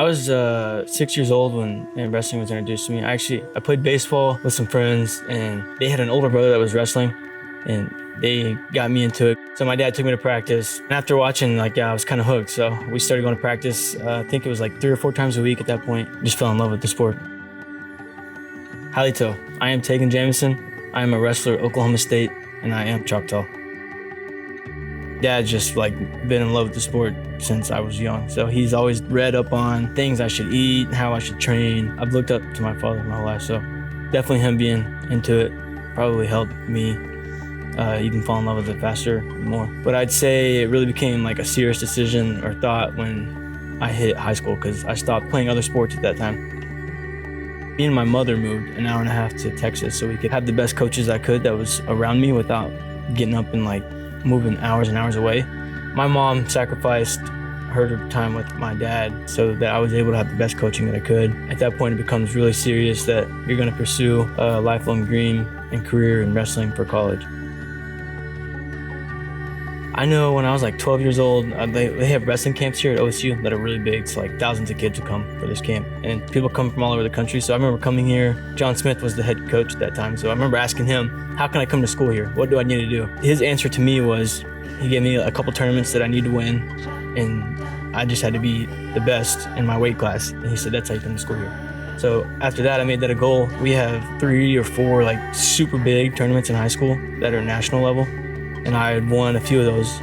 I was 6 years old when wrestling was introduced to me. I played baseball with some friends, and they had an older brother that was wrestling, and they got me into it. So my dad took me to practice. And after watching, I was kind of hooked. So we started going to practice. I think it was like 3 or 4 times a week at that point. Just fell in love with the sport. Halito, I am Tagen Jamison. I am a wrestler at Oklahoma State, and I am Choctaw. Dad's just been in love with the sport since I was young. So he's always read up on things I should eat, how I should train. I've looked up to my father my whole life, so definitely him being into it probably helped me even fall in love with it faster and more. But I'd say it really became a serious decision or thought when I hit high school, because I stopped playing other sports at that time. Me and my mother moved an hour and a half to Texas so we could have the best coaches I could that was around me without getting up and moving hours and hours away. My mom sacrificed her time with my dad so that I was able to have the best coaching that I could. At that point, it becomes really serious that you're going to pursue a lifelong dream and career in wrestling for college. I know when I was 12 years old, they have wrestling camps here at OSU that are really big. So thousands of kids would come for this camp, and people come from all over the country. So I remember coming here. John Smith was the head coach at that time. So I remember asking him, how can I come to school here? What do I need to do? His answer to me was, he gave me a couple tournaments that I need to win, and I just had to be the best in my weight class. And he said, that's how you come to school here. So after that, I made that a goal. We have 3 or 4 super big tournaments in high school that are national level. And I had won a few of those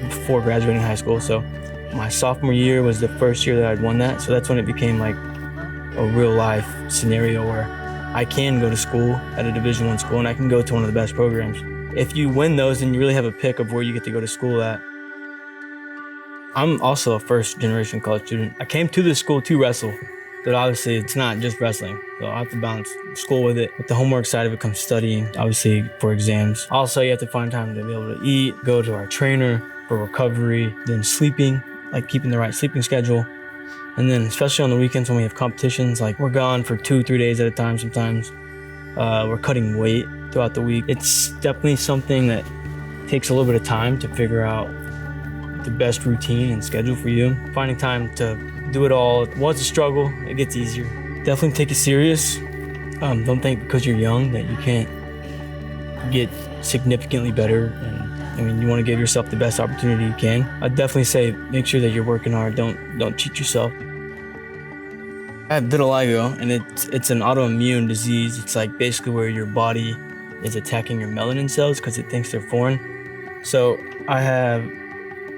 before graduating high school. So my sophomore year was the first year that I'd won that. So that's when it became a real life scenario where I can go to school at a Division I school and I can go to one of the best programs. If you win those, then you really have a pick of where you get to go to school at. I'm also a first generation college student. I came to this school to wrestle, but obviously it's not just wrestling. So I have to balance school with it. With the homework side of it comes studying, obviously for exams. Also, you have to find time to be able to eat, go to our trainer for recovery, then sleeping, keeping the right sleeping schedule. And then especially on the weekends when we have competitions, we're gone for 2-3 days at a time sometimes. We're cutting weight throughout the week. It's definitely something that takes a little bit of time to figure out the best routine and schedule for you. Finding time to do it all was a struggle. It gets easier. Definitely take it serious. Don't think because you're young that you can't get significantly better. And you want to give yourself the best opportunity you can. I'd definitely say make sure that you're working hard. Don't cheat yourself. I have vitiligo, and it's an autoimmune disease. It's basically where your body is attacking your melanin cells because it thinks they're foreign. So I have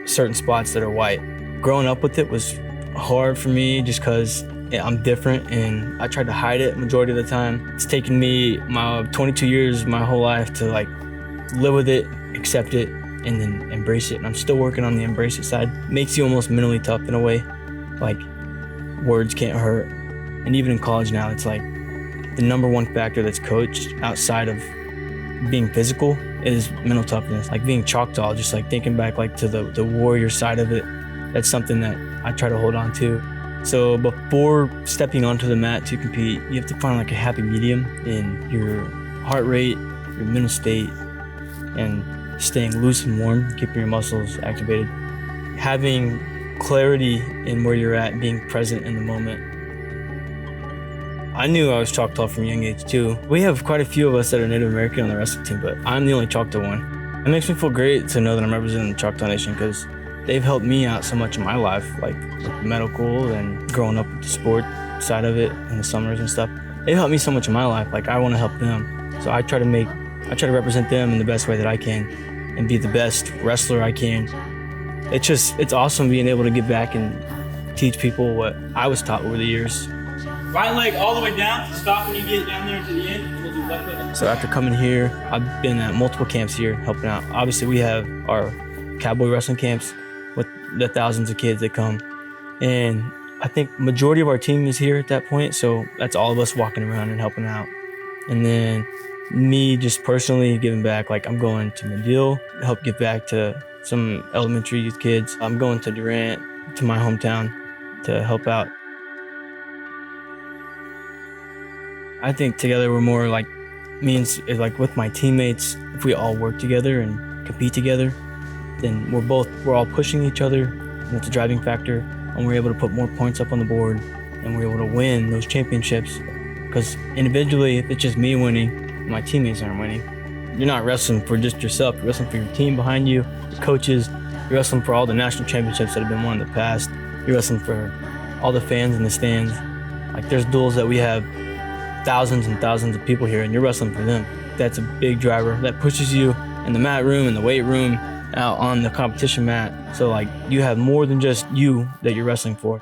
certain spots that are white. Growing up with it was hard for me just because I'm different, and I tried to hide it majority of the time. It's taken me my 22 years, my whole life to live with it, accept it, and then embrace it. And I'm still working on the embrace it side. It makes you almost mentally tough in a way. Words can't hurt. And even in college now, it's the number one factor that's coached outside of being physical is mental toughness. Being Choctaw, just thinking back to the warrior side of it, that's something that I try to hold on to. So before stepping onto the mat to compete, you have to find a happy medium in your heart rate, your mental state, and staying loose and warm, keeping your muscles activated. Having clarity in where you're at, being present in the moment. I knew I was Choctaw from a young age too. We have quite a few of us that are Native American on the wrestling team, but I'm the only Choctaw one. It makes me feel great to know that I'm representing the Choctaw Nation because they've helped me out so much in my life, with medical and growing up with the sport side of it in the summers and stuff. They've helped me so much in my life. I want to help them. So I try to represent them in the best way that I can and be the best wrestler I can. It's awesome being able to give back and teach people what I was taught over the years. Right leg all the way down, stop when you get down there to the end, and we'll do left leg. So after coming here, I've been at multiple camps here helping out. Obviously, we have our cowboy wrestling camps with the thousands of kids that come. And I think majority of our team is here at that point, so that's all of us walking around and helping out. And then me just personally giving back, I'm going to Medill, help give back to some elementary youth kids. I'm going to Durant, to my hometown, to help out. I think together we're more means with my teammates, if we all work together and compete together, then we're all pushing each other, and it's a driving factor. and we're able to put more points up on the board, and we're able to win those championships. Because individually, if it's just me winning, and my teammates aren't winning, you're not wrestling for just yourself. You're wrestling for your team behind you, your coaches. You're wrestling for all the national championships that have been won in the past. You're wrestling for all the fans in the stands. Like, there's duels that we have thousands and thousands of people here, and you're wrestling for them. That's a big driver that pushes you in the mat room, in the weight room, out on the competition mat. So like, you have more than just you that you're wrestling for.